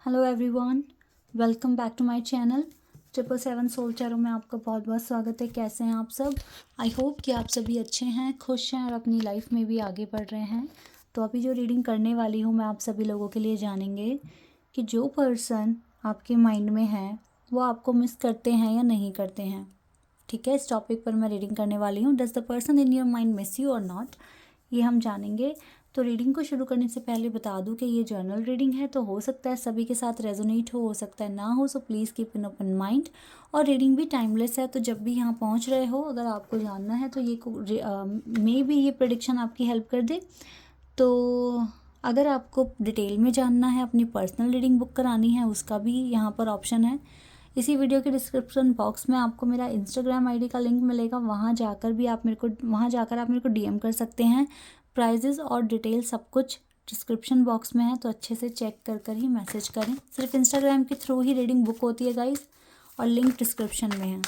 Hello everyone, welcome back to my channel 777 soul चैरो में आपका बहुत बहुत स्वागत है। कैसे हैं आप सब? आई होप कि आप सभी अच्छे हैं, खुश हैं और अपनी लाइफ में भी आगे बढ़ रहे हैं। तो अभी जो रीडिंग करने वाली हूँ मैं आप सभी लोगों के लिए जानेंगे कि जो पर्सन आपके माइंड में है वो आपको मिस करते हैं या नहीं करते हैं। ठीक है, इस टॉपिक पर मैं रीडिंग करने वाली हूँ। Does the person in your mind miss you और नॉट, ये हम जानेंगे। तो रीडिंग को शुरू करने से पहले बता दूं कि ये जर्नल रीडिंग है, तो हो सकता है सभी के साथ रेजोनेट हो सकता है ना हो, so please keep in open mind. और रीडिंग भी टाइमलेस है, तो जब भी यहाँ पहुँच रहे हो अगर आपको जानना है तो ये मे बी ये प्रेडिक्शन आपकी हेल्प कर दे। तो अगर आपको डिटेल में जानना है, अपनी पर्सनल रीडिंग बुक करानी है, उसका भी यहाँ पर ऑप्शन है। इसी वीडियो के डिस्क्रिप्शन बॉक्स में आपको मेरा इंस्टाग्राम आईडी का लिंक मिलेगा, वहाँ जाकर आप मेरे को डीएम कर सकते हैं। प्राइजेस और डिटेल सब कुछ डिस्क्रिप्शन बॉक्स में है, तो अच्छे से चेक कर ही मैसेज करें। सिर्फ इंस्टाग्राम के थ्रू ही रीडिंग बुक होती है गाइस, और लिंक डिस्क्रिप्शन में है।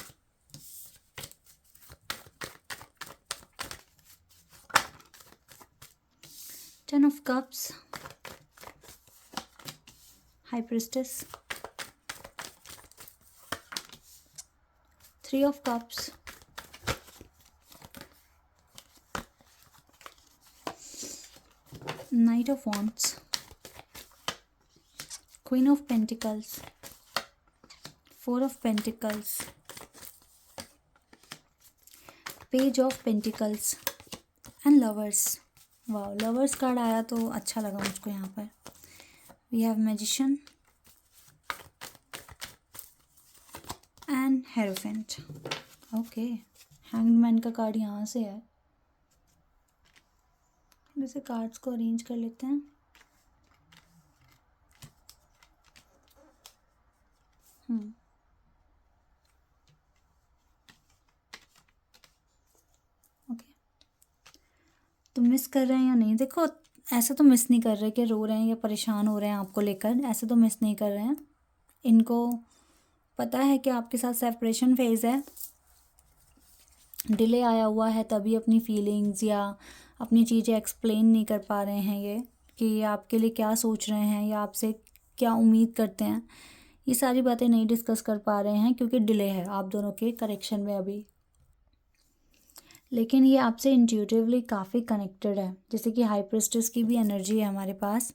Ten of cups, high priestess, three of cups, Knight of Wands, Queen of Pentacles, Four of Pentacles, Page of Pentacles and Lovers। वाह, लवर्स कार्ड आया तो अच्छा लगा मुझको यहाँ पर। We have Magician and Hierophant। Okay, Hanged Man का card यहाँ से है। वैसे कार्ड्स को अरेंज कर लेते हैं। ओके, तो मिस कर रहे हैं या नहीं? देखो, ऐसा तो मिस नहीं कर रहे कि रो रहे हैं या परेशान हो रहे हैं आपको लेकर, ऐसे तो मिस नहीं कर रहे हैं। इनको पता है कि आपके साथ सेपरेशन फेज़ है, डिले आया हुआ है, तभी अपनी फीलिंग्स या अपनी चीज़ें एक्सप्लेन नहीं कर पा रहे हैं ये, कि आपके लिए क्या सोच रहे हैं या आपसे क्या उम्मीद करते हैं। ये सारी बातें नहीं डिस्कस कर पा रहे हैं क्योंकि डिले है आप दोनों के करेक्शन में अभी। लेकिन ये आपसे इंट्यूटिवली काफ़ी कनेक्टेड है, जैसे कि हाई प्रिस्टेस की भी एनर्जी है हमारे पास।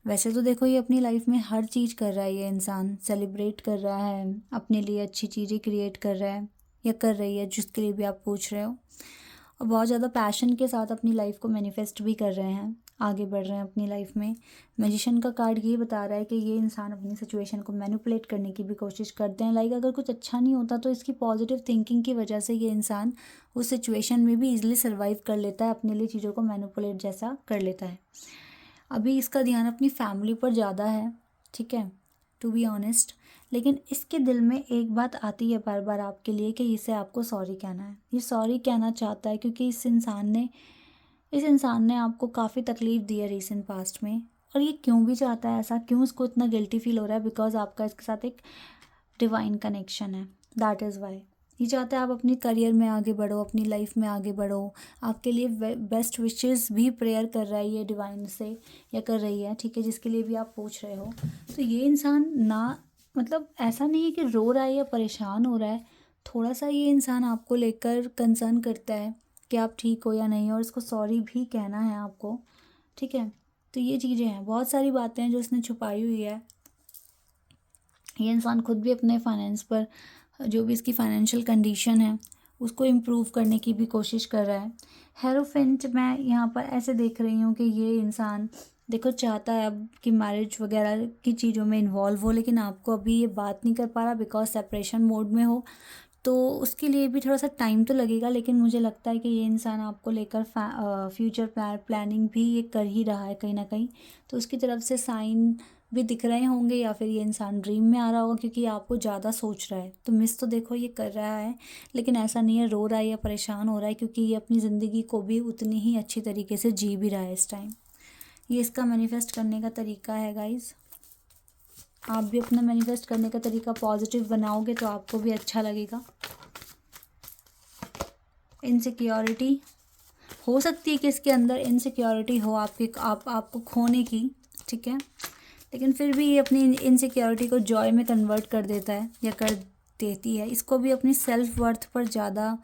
वैसे तो देखो, ये अपनी लाइफ में हर चीज़ कर रहा है, ये इंसान सेलिब्रेट कर रहा है, अपने लिए अच्छी चीज़ें क्रिएट कर रहा है या कर रही है, जिसके लिए भी आप पूछ रहे हो। और बहुत ज़्यादा पैशन के साथ अपनी लाइफ को मैनिफेस्ट भी कर रहे हैं, आगे बढ़ रहे हैं अपनी लाइफ में। मैजिशियन का कार्ड ये बता रहा है कि ये इंसान अपनी सिचुएशन को मैनिपुलेट करने की भी कोशिश करते हैं। लाइक अगर कुछ अच्छा नहीं होता तो इसकी पॉजिटिव थिंकिंग की वजह से ये इंसान उस सिचुएशन में भी ईजिली सर्वाइव कर लेता है, अपने लिए चीज़ों को मैनिपुलेट जैसा कर लेता है। अभी इसका ध्यान अपनी फैमिली पर ज़्यादा है, ठीक है, टू बी ऑनेस्ट। लेकिन इसके दिल में एक बात आती है बार बार आपके लिए कि इसे आपको सॉरी कहना है। ये सॉरी कहना चाहता है क्योंकि इस इंसान ने आपको काफ़ी तकलीफ़ दी है रीसेंट पास्ट में। और ये क्यों भी चाहता है ऐसा, क्यों इसको इतना गिल्टी फील हो रहा है? बिकॉज आपका इसके साथ एक डिवाइन कनेक्शन है, दैट इज़ वाई ये चाहता है आप अपनी करियर में आगे बढ़ो, अपनी लाइफ में आगे बढ़ो। आपके लिए बेस्ट विशेस भी प्रेयर कर रहा है ये डिवाइन से, या कर रही है, ठीक है, जिसके लिए भी आप पूछ रहे हो। तो ये इंसान ना, मतलब ऐसा नहीं है कि रो रहा है या परेशान हो रहा है, थोड़ा सा ये इंसान आपको लेकर कंसर्न करता है कि आप ठीक हो या नहीं, और इसको सॉरी भी कहना है आपको, ठीक है। तो ये चीज़ें हैं, बहुत सारी बातें हैं जो इसने छुपाई हुई है। ये इंसान खुद भी अपने फाइनेंस पर, जो भी इसकी फाइनेंशियल कंडीशन है उसको इम्प्रूव करने की भी कोशिश कर रहा है। हेरोफेंट मैं यहाँ पर ऐसे देख रही हूँ कि ये इंसान देखो चाहता है अब कि मैरिज वगैरह की चीज़ों में इन्वॉल्व हो, लेकिन आपको अभी ये बात नहीं कर पा रहा बिकॉज सेपरेशन मोड में हो, तो उसके लिए भी थोड़ा सा टाइम तो लगेगा। लेकिन मुझे लगता है कि ये इंसान आपको लेकर फ्यूचर प्लानिंग भी ये कर ही रहा है कहीं ना कहीं, तो उसकी तरफ से साइन भी दिख रहे होंगे, या फिर ये इंसान ड्रीम में आ रहा होगा क्योंकि आपको ज़्यादा सोच रहा है। तो मिस तो देखो ये कर रहा है, लेकिन ऐसा नहीं है रो रहा है या परेशान हो रहा है, क्योंकि ये अपनी ज़िंदगी को भी उतनी ही अच्छी तरीके से जी भी रहा है इस टाइम। ये इसका मैनिफेस्ट करने का तरीका है गाइज़। आप भी अपना मैनिफेस्ट करने का तरीका पॉजिटिव बनाओगे तो आपको भी अच्छा लगेगा। इनसिक्योरिटी हो सकती है कि इसके अंदर इनसिक्योरिटी हो आपको खोने की, ठीक है। लेकिन फिर भी ये अपनी इनसिक्योरिटी को जॉय में कन्वर्ट कर देता है या कर देती है। इसको भी अपनी सेल्फ वर्थ पर ज़्यादा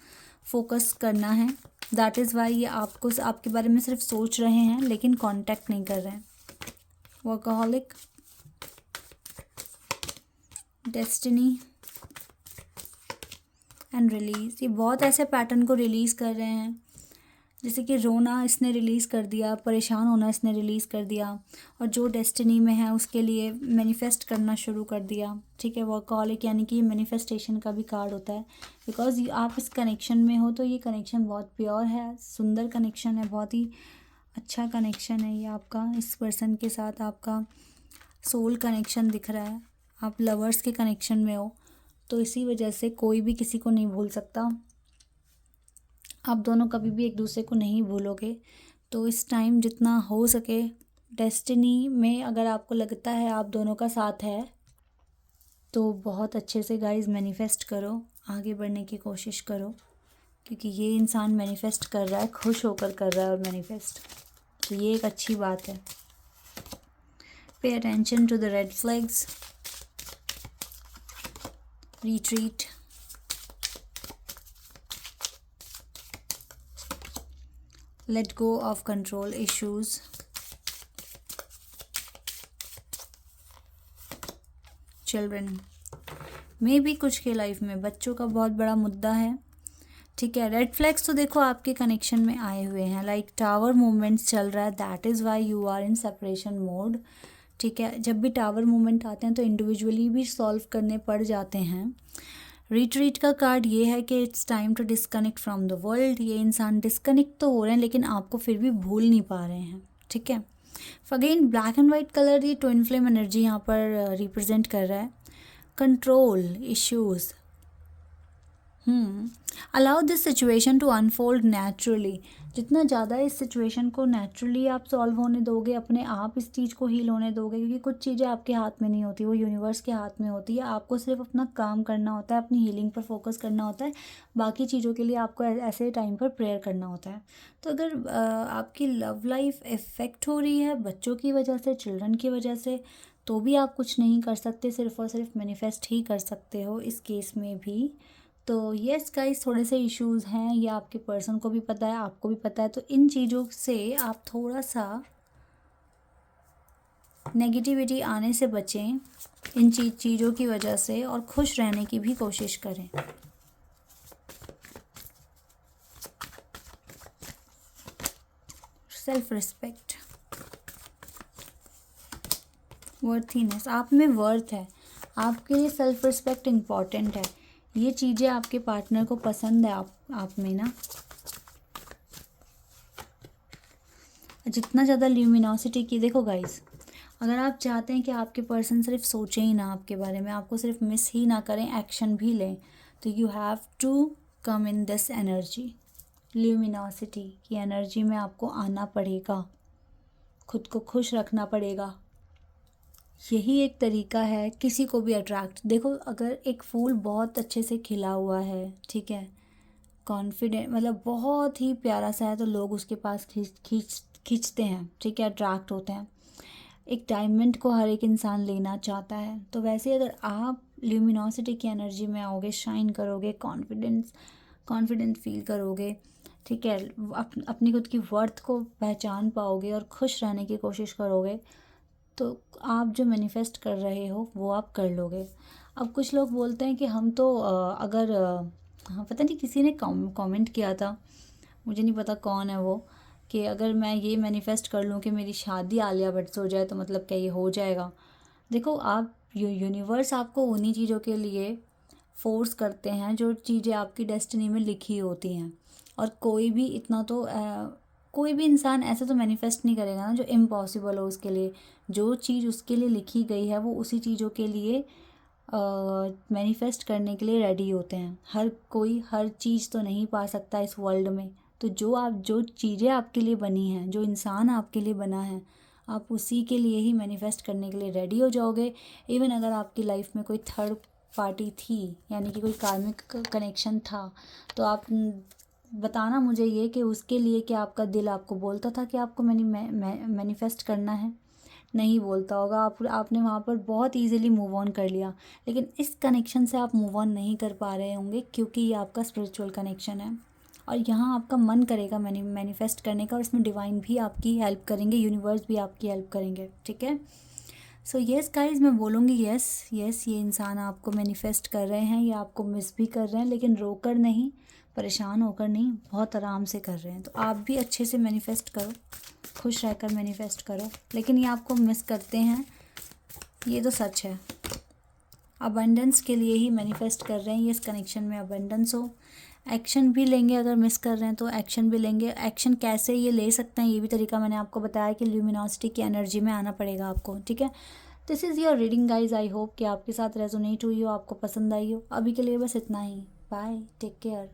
फोकस करना है। दैट इज़ वाई ये आपको आपके बारे में सिर्फ सोच रहे हैं लेकिन कांटेक्ट नहीं कर रहे हैं। वर्कaholic, डेस्टिनी एंड रिलीज, ये बहुत ऐसे पैटर्न को रिलीज़ कर रहे हैं, जैसे कि रोना इसने रिलीज़ कर दिया, परेशान होना इसने रिलीज़ कर दिया, और जो डेस्टिनी में है उसके लिए मैनिफेस्ट करना शुरू कर दिया। ठीक है, वर्कaholic यानी कि ये मैनिफेस्टेशन का भी कार्ड होता है, बिकॉज आप इस कनेक्शन में हो तो ये कनेक्शन बहुत प्योर है, सुंदर कनेक्शन है, बहुत ही अच्छा कनेक्शन है ये आपका। इस पर्सन के साथ आपका सोल कनेक्शन दिख रहा है, आप लवर्स के कनेक्शन में हो, तो इसी वजह से कोई भी किसी को नहीं भूल सकता। आप दोनों कभी भी एक दूसरे को नहीं भूलोगे। तो इस टाइम जितना हो सके डेस्टिनी में अगर आपको लगता है आप दोनों का साथ है तो बहुत अच्छे से गाइस मैनिफेस्ट करो, आगे बढ़ने की कोशिश करो, क्योंकि ये इंसान मैनिफेस्ट कर रहा है, खुश होकर कर रहा है और मैनिफेस्ट, तो ये एक अच्छी बात है। Pay attention to the red flags, retreat, let go of control issues, children, मे भी कुछ के लाइफ में बच्चों का बहुत बड़ा मुद्दा है। ठीक है, रेड फ्लैग्स तो देखो आपके कनेक्शन में आए हुए हैं, लाइक टावर मूवमेंट्स चल रहा है, that is why you are in separation mode. ठीक है, जब भी टावर मूवमेंट आते हैं तो इंडिविजुअली भी सॉल्व करने पड़ जाते हैं। रिट्रीट का कार्ड ये है कि it's time to disconnect from the world. ये इंसान डिस्कनेक्ट तो हो रहे हैं लेकिन आपको फिर भी भूल नहीं पा रहे हैं। ठीक है, again black and white colour, ये ट्विन फ्लेम एनर्जी यहाँ पर रिप्रेजेंट कर रहा है। Control issues, allow this situation to unfold naturally. जितना ज़्यादा इस सिचुएशन को नेचुरली आप सॉल्व होने दोगे, अपने आप इस चीज़ को हील होने दोगे, क्योंकि कुछ चीज़ें आपके हाथ में नहीं होती, वो यूनिवर्स के हाथ में होती है। आपको सिर्फ अपना काम करना होता है, अपनी हीलिंग पर फोकस करना होता है, बाकी चीज़ों के लिए आपको ऐसे टाइम पर प्रेयर करना होता है। तो अगर आपकी लव लाइफ इफ़ेक्ट हो रही है बच्चों की वजह से, चिल्ड्रन की वजह से, तो भी आप कुछ नहीं कर सकते, सिर्फ और सिर्फ मैनिफेस्ट ही कर सकते हो इस केस में भी। तो येस गाइस, थोड़े से इश्यूज हैं, ये आपके पर्सन को भी पता है, आपको भी पता है, तो इन चीज़ों से आप थोड़ा सा नेगेटिविटी आने से बचें इन चीज़ों की वजह से, और खुश रहने की भी कोशिश करें। सेल्फ रिस्पेक्ट, वर्थीनेस, आप में वर्थ है, आपके लिए सेल्फ रिस्पेक्ट इम्पॉर्टेंट है। ये चीज़ें आपके पार्टनर को पसंद है आप में ना। जितना ज़्यादा ल्यूमिनोसिटी की, देखो गाइस, अगर आप चाहते हैं कि आपके पर्सन सिर्फ सोचें ही ना आपके बारे में, आपको सिर्फ मिस ही ना करें, एक्शन भी लें, तो you have to come in this energy, luminosity की एनर्जी में आपको आना पड़ेगा, खुद को खुश रखना पड़ेगा। यही एक तरीका है किसी को भी अट्रैक्ट। देखो, अगर एक फूल बहुत अच्छे से खिला हुआ है, ठीक है, कॉन्फिडेंट, मतलब बहुत ही प्यारा सा है, तो लोग उसके पास खींचते हैं, ठीक है, अट्रैक्ट होते हैं। एक डायमंड को हर एक इंसान लेना चाहता है, तो वैसे अगर आप ल्यूमिनोसिटी की एनर्जी में आओगे, शाइन करोगे, कॉन्फिडेंट फील करोगे, ठीक है, अपनी खुद की वर्थ को पहचान पाओगे और खुश रहने की कोशिश करोगे, तो आप जो मैनिफेस्ट कर रहे हो वो आप कर लोगे। अब कुछ लोग बोलते हैं कि हम तो हाँ, पता नहीं किसी ने कमेंट किया था, मुझे नहीं पता कौन है वो, कि अगर मैं ये मैनिफेस्ट कर लूँ कि मेरी शादी आलिया भट्ट से हो जाए तो मतलब क्या ये हो जाएगा। देखो, आप यूनिवर्स आपको उन्हीं चीज़ों के लिए फोर्स करते हैं जो चीज़ें आपकी डेस्टिनी में लिखी होती हैं, और कोई भी इतना तो कोई भी इंसान ऐसे तो मैनिफेस्ट नहीं करेगा ना जो इम्पॉसिबल हो उसके लिए। जो चीज़ उसके लिए लिखी गई है वो उसी चीज़ों के लिए मैनिफेस्ट करने के लिए रेडी होते हैं। हर कोई हर चीज़ तो नहीं पा सकता इस वर्ल्ड में, तो जो चीज़ें आपके लिए बनी हैं, जो इंसान आपके लिए बना है, आप उसी के लिए ही मैनिफेस्ट करने के लिए रेडी हो जाओगे। इवन अगर आपकी लाइफ में कोई थर्ड पार्टी थी, यानी कि कोई कार्मिक कनेक्शन था, तो आप बताना मुझे ये कि उसके लिए क्या आपका दिल आपको बोलता था कि आपको मैनिफेस्ट करना है। नहीं बोलता होगा, आपने वहाँ पर बहुत इजीली मूव ऑन कर लिया। लेकिन इस कनेक्शन से आप मूव ऑन नहीं कर पा रहे होंगे क्योंकि ये आपका स्पिरिचुअल कनेक्शन है, और यहाँ आपका मन करेगा मैनिफेस्ट करने का, और इसमें डिवाइन भी आपकी हेल्प करेंगे, यूनिवर्स भी आपकी हेल्प करेंगे, ठीक है। सो येस गाइज, मैं बोलूँगी येस येस, ये इंसान आपको मैनिफेस्ट कर रहे हैं, ये आपको मिस भी कर रहे हैं, लेकिन रोकर नहीं, परेशान होकर नहीं, बहुत आराम से कर रहे हैं। तो आप भी अच्छे से मैनिफेस्ट करो, खुश रहकर मैनिफेस्ट करो, लेकिन ये आपको मिस करते हैं, ये तो सच है। अबंडेंस के लिए ही मैनिफेस्ट कर रहे हैं, ये इस कनेक्शन में अबंडेंस हो। एक्शन भी लेंगे, अगर मिस कर रहे हैं तो एक्शन भी लेंगे। एक्शन कैसे ये ले सकते हैं, ये भी तरीका मैंने आपको बताया कि ल्यूमिनोसिटी की एनर्जी में आना पड़ेगा आपको, ठीक है। This is your reading guys, I hope कि आपके साथ रेजोनेट हुई हो, आपको पसंद आई हो। अभी के लिए बस इतना ही, बाय, टेक केयर।